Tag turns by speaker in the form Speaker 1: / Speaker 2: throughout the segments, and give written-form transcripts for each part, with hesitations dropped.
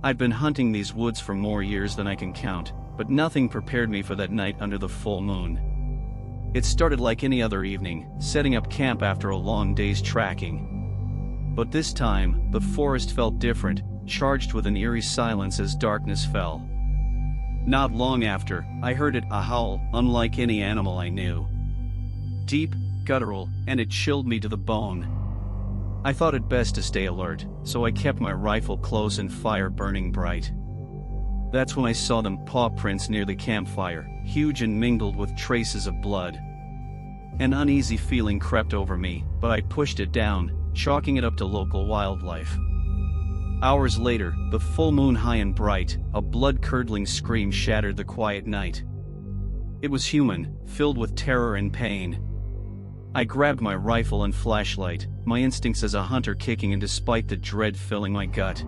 Speaker 1: I'd been hunting these woods for more years than I can count, but nothing prepared me for that night under the full moon. It started like any other evening, setting up camp after a long day's tracking. But this time, the forest felt different, charged with an eerie silence as darkness fell. Not long after, I heard it a howl, unlike any animal I knew. Deep, guttural, and it chilled me to the bone. I thought it best to stay alert, so I kept my rifle close and fire burning bright. That's when I saw them paw prints near the campfire, huge and mingled with traces of blood. An uneasy feeling crept over me, but I pushed it down, chalking it up to local wildlife. Hours later, the full moon high and bright, a blood-curdling scream shattered the quiet night. It was human, filled with terror and pain. I grabbed my rifle and flashlight, my instincts as a hunter kicking in despite the dread filling my gut.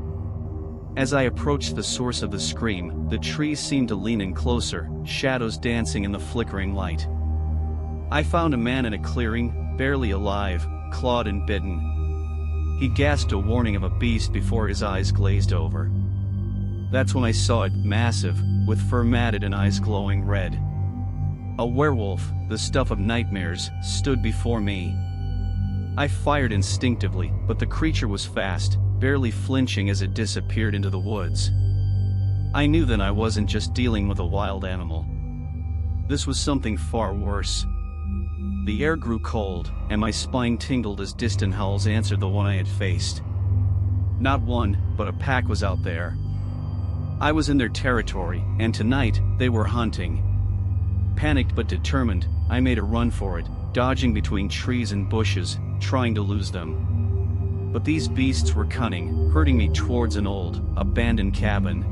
Speaker 1: As I approached the source of the scream, the trees seemed to lean in closer, shadows dancing in the flickering light. I found a man in a clearing, barely alive, clawed and bitten. He gasped a warning of a beast before his eyes glazed over. That's when I saw it, massive, with fur matted and eyes glowing red. A werewolf, the stuff of nightmares, stood before me. I fired instinctively, but the creature was fast, barely flinching as it disappeared into the woods. I knew then I wasn't just dealing with a wild animal. This was something far worse. The air grew cold, and my spine tingled as distant howls answered the one I had faced. Not one, but a pack was out there. I was in their territory, and tonight, they were hunting. Panicked but determined, I made a run for it, dodging between trees and bushes, trying to lose them. But these beasts were cunning, herding me towards an old, abandoned cabin.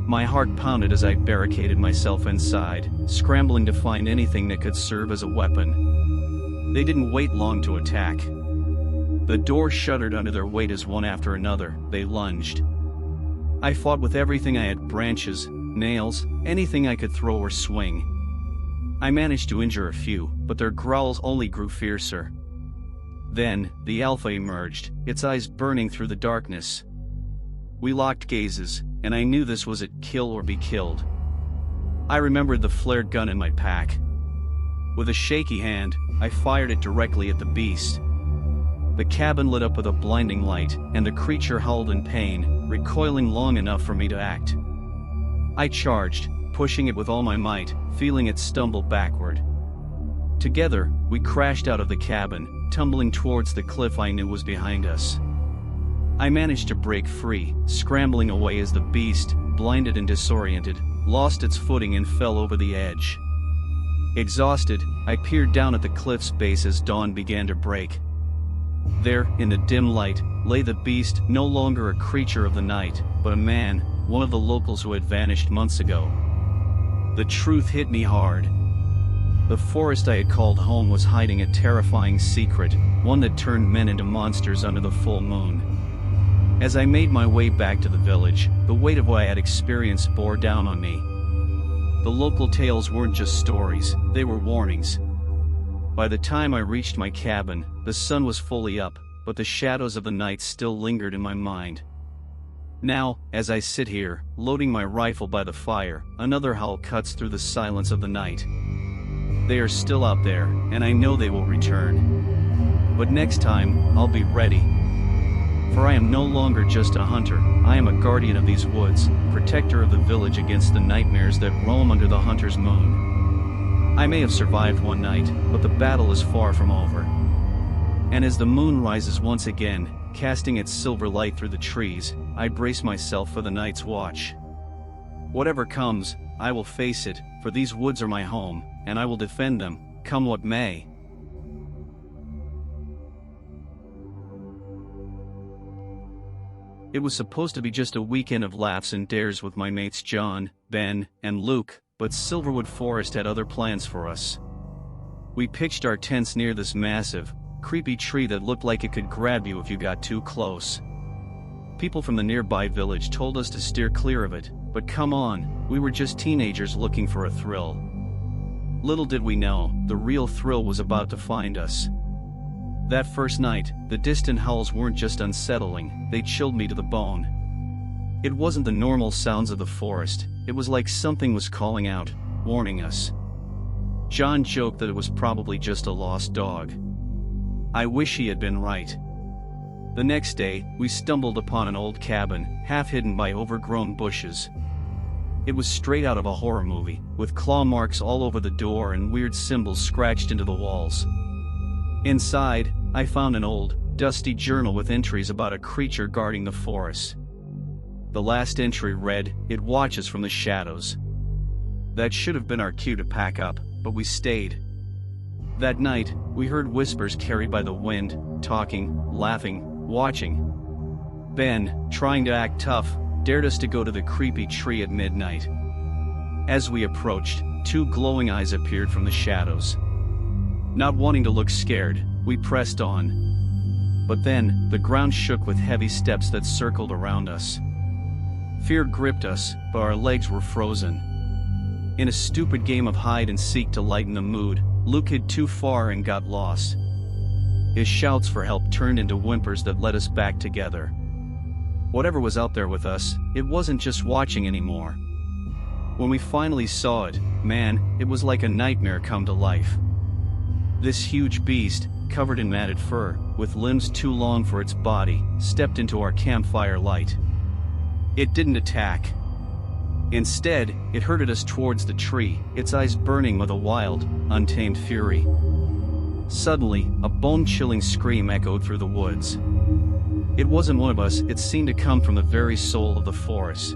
Speaker 1: My heart pounded as I barricaded myself inside, scrambling to find anything that could serve as a weapon. They didn't wait long to attack. The door shuddered under their weight as one after another, they lunged. I fought with everything I had: branches, nails, anything I could throw or swing. I managed to injure a few, but their growls only grew fiercer. Then, the alpha emerged, its eyes burning through the darkness. We locked gazes, and I knew this was it: kill or be killed. I remembered the flared gun in my pack. With a shaky hand, I fired it directly at the beast. The cabin lit up with a blinding light, and the creature howled in pain, recoiling long enough for me to act. I charged, pushing it with all my might, feeling it stumble backward. Together, we crashed out of the cabin, tumbling towards the cliff I knew was behind us. I managed to break free, scrambling away as the beast, blinded and disoriented, lost its footing and fell over the edge. Exhausted, I peered down at the cliff's base as dawn began to break. There, in the dim light, lay the beast, no longer a creature of the night, but a man, one of the locals who had vanished months ago. The truth hit me hard. The forest I had called home was hiding a terrifying secret, one that turned men into monsters under the full moon. As I made my way back to the village, the weight of what I had experienced bore down on me. The local tales weren't just stories, they were warnings. By the time I reached my cabin, the sun was fully up, but the shadows of the night still lingered in my mind. Now, as I sit here, loading my rifle by the fire, another howl cuts through the silence of the night. They are still out there, and I know they will return. But next time, I'll be ready. For I am no longer just a hunter, I am a guardian of these woods, protector of the village against the nightmares that roam under the hunter's moon. I may have survived one night, but the battle is far from over. And as the moon rises once again, casting its silver light through the trees, I brace myself for the night's watch. Whatever comes, I will face it, for these woods are my home, and I will defend them, come what may. It was supposed to be just a weekend of laughs and dares with my mates John, Ben, and Luke, but Silverwood Forest had other plans for us. We pitched our tents near this massive, creepy tree that looked like it could grab you if you got too close. People from the nearby village told us to steer clear of it, but come on, we were just teenagers looking for a thrill. Little did we know, the real thrill was about to find us. That first night, the distant howls weren't just unsettling, they chilled me to the bone. It wasn't the normal sounds of the forest, it was like something was calling out, warning us. John joked that it was probably just a lost dog. I wish he had been right. The next day, we stumbled upon an old cabin, half hidden by overgrown bushes. It was straight out of a horror movie, with claw marks all over the door and weird symbols scratched into the walls. Inside, I found an old, dusty journal with entries about a creature guarding the forest. The last entry read, "It watches from the shadows." That should have been our cue to pack up, but we stayed. That night, we heard whispers carried by the wind, talking, laughing, watching. Ben, trying to act tough, dared us to go to the creepy tree at midnight. As we approached, two glowing eyes appeared from the shadows. Not wanting to look scared, we pressed on. But then, the ground shook with heavy steps that circled around us. Fear gripped us, but our legs were frozen. In a stupid game of hide and seek to lighten the mood, Luke hid too far and got lost. His shouts for help turned into whimpers that led us back together. Whatever was out there with us, it wasn't just watching anymore. When we finally saw it, man, it was like a nightmare come to life. This huge beast, covered in matted fur, with limbs too long for its body, stepped into our campfire light. It didn't attack. Instead, it herded us towards the tree, its eyes burning with a wild, untamed fury. Suddenly, a bone-chilling scream echoed through the woods. It wasn't one of us, it seemed to come from the very soul of the forest.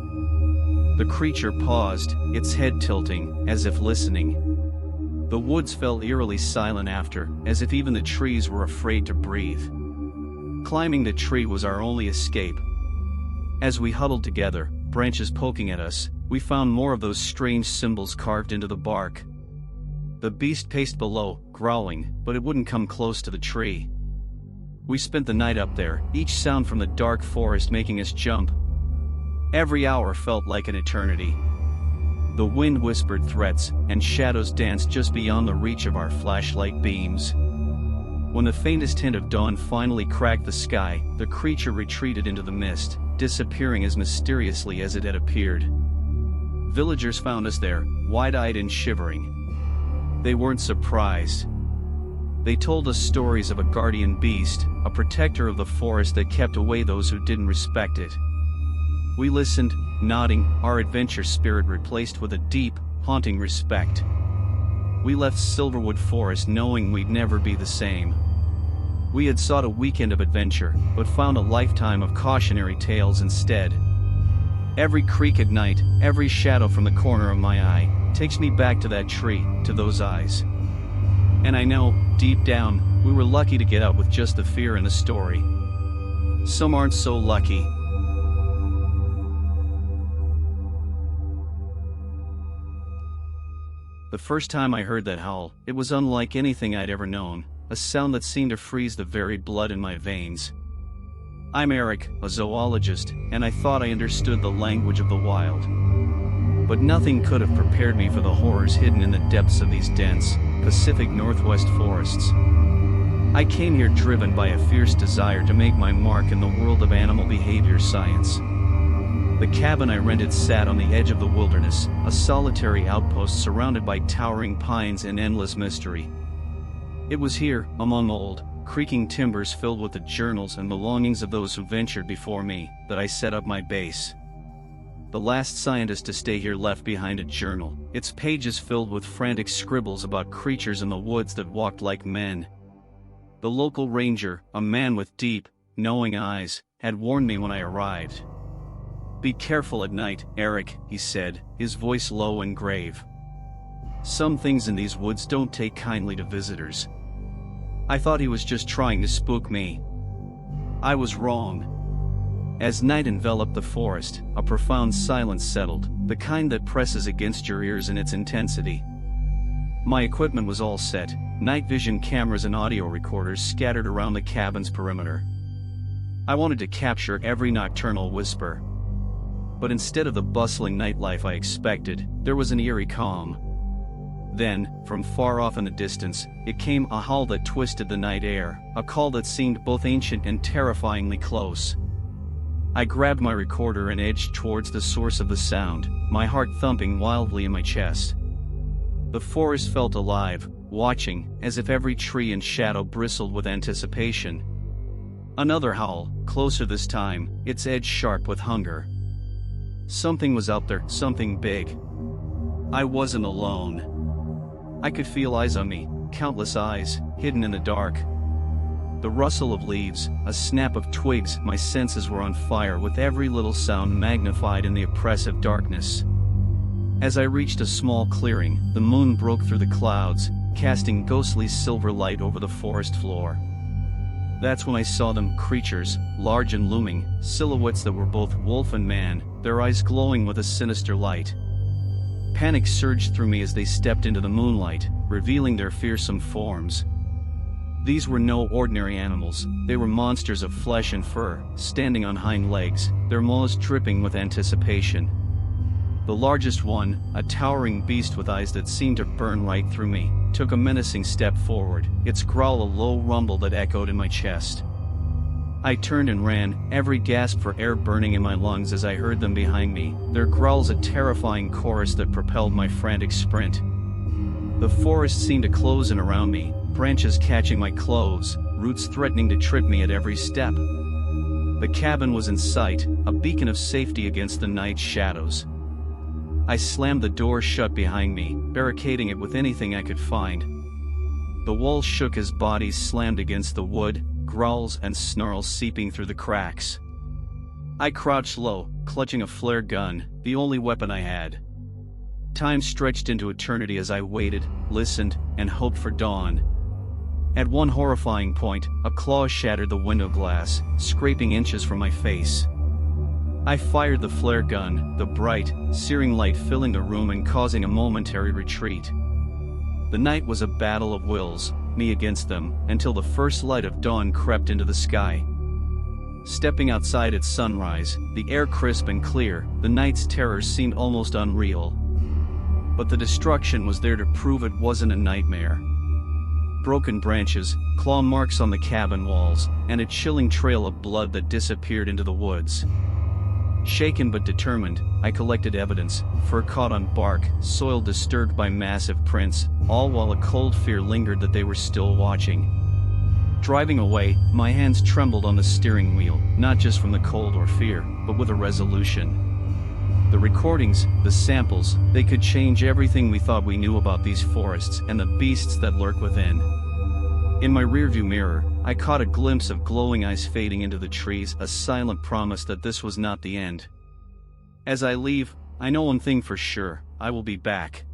Speaker 1: The creature paused, its head tilting, as if listening. The woods fell eerily silent after, as if even the trees were afraid to breathe. Climbing the tree was our only escape. As we huddled together, branches poking at us, we found more of those strange symbols carved into the bark. The beast paced below, growling, but it wouldn't come close to the tree. We spent the night up there, each sound from the dark forest making us jump. Every hour felt like an eternity. The wind whispered threats, and shadows danced just beyond the reach of our flashlight beams. When the faintest hint of dawn finally cracked the sky, the creature retreated into the mist, disappearing as mysteriously as it had appeared. Villagers found us there, wide-eyed and shivering. They weren't surprised. They told us stories of a guardian beast, a protector of the forest that kept away those who didn't respect it. We listened, nodding, our adventure spirit replaced with a deep, haunting respect. We left Silverwood Forest knowing we'd never be the same. We had sought a weekend of adventure, but found a lifetime of cautionary tales instead. Every creak at night, every shadow from the corner of my eye, takes me back to that tree, to those eyes. And I know, deep down, we were lucky to get out with just the fear and the story. Some aren't so lucky. The first time I heard that howl, it was unlike anything I'd ever known, a sound that seemed to freeze the very blood in my veins. I'm Eric, a zoologist, and I thought I understood the language of the wild. But nothing could have prepared me for the horrors hidden in the depths of these dense, Pacific Northwest forests. I came here driven by a fierce desire to make my mark in the world of animal behavior science. The cabin I rented sat on the edge of the wilderness, a solitary outpost surrounded by towering pines and endless mystery. It was here, among old, creaking timbers filled with the journals and belongings of those who ventured before me, that I set up my base. The last scientist to stay here left behind a journal, its pages filled with frantic scribbles about creatures in the woods that walked like men. The local ranger, a man with deep, knowing eyes, had warned me when I arrived. "Be careful at night, Eric," he said, his voice low and grave. "Some things in these woods don't take kindly to visitors." I thought he was just trying to spook me. I was wrong. As night enveloped the forest, a profound silence settled, the kind that presses against your ears in its intensity. My equipment was all set, night vision cameras and audio recorders scattered around the cabin's perimeter. I wanted to capture every nocturnal whisper. But instead of the bustling nightlife I expected, there was an eerie calm. Then, from far off in the distance, it came a howl that twisted the night air, a call that seemed both ancient and terrifyingly close. I grabbed my recorder and edged towards the source of the sound, my heart thumping wildly in my chest. The forest felt alive, watching, as if every tree and shadow bristled with anticipation. Another howl, closer this time, its edge sharp with hunger. Something was out there, something big. I wasn't alone. I could feel eyes on me, countless eyes, hidden in the dark. The rustle of leaves, a snap of twigs, my senses were on fire with every little sound magnified in the oppressive darkness. As I reached a small clearing, the moon broke through the clouds, casting ghostly silver light over the forest floor. That's when I saw them, creatures, large and looming, silhouettes that were both wolf and man, their eyes glowing with a sinister light. Panic surged through me as they stepped into the moonlight, revealing their fearsome forms. These were no ordinary animals, they were monsters of flesh and fur, standing on hind legs, their maws dripping with anticipation. The largest one, a towering beast with eyes that seemed to burn right through me, took a menacing step forward, its growl a low rumble that echoed in my chest. I turned and ran, every gasp for air burning in my lungs as I heard them behind me, their growls a terrifying chorus that propelled my frantic sprint. The forest seemed to close in around me, branches catching my clothes, roots threatening to trip me at every step. The cabin was in sight, a beacon of safety against the night's shadows. I slammed the door shut behind me, barricading it with anything I could find. The walls shook as bodies slammed against the wood, growls and snarls seeping through the cracks. I crouched low, clutching a flare gun, the only weapon I had. Time stretched into eternity as I waited, listened, and hoped for dawn. At one horrifying point, a claw shattered the window glass, scraping inches from my face. I fired the flare gun, the bright, searing light filling the room and causing a momentary retreat. The night was a battle of wills, me against them, until the first light of dawn crept into the sky. Stepping outside at sunrise, the air crisp and clear, the night's terrors seemed almost unreal. But the destruction was there to prove it wasn't a nightmare. Broken branches, claw marks on the cabin walls, and a chilling trail of blood that disappeared into the woods. Shaken but determined, I collected evidence, fur caught on bark, soil disturbed by massive prints, all while a cold fear lingered that they were still watching. Driving away, my hands trembled on the steering wheel, not just from the cold or fear, but with a resolution. The recordings, the samples, they could change everything we thought we knew about these forests and the beasts that lurk within. In my rearview mirror, I caught a glimpse of glowing eyes fading into the trees, a silent promise that this was not the end. As I leave, I know one thing for sure, I will be back.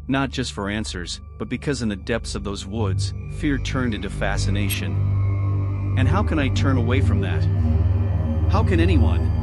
Speaker 1: Not just for answers, but because in the depths of those woods, fear turned into fascination. And how can I turn away from that? How can anyone?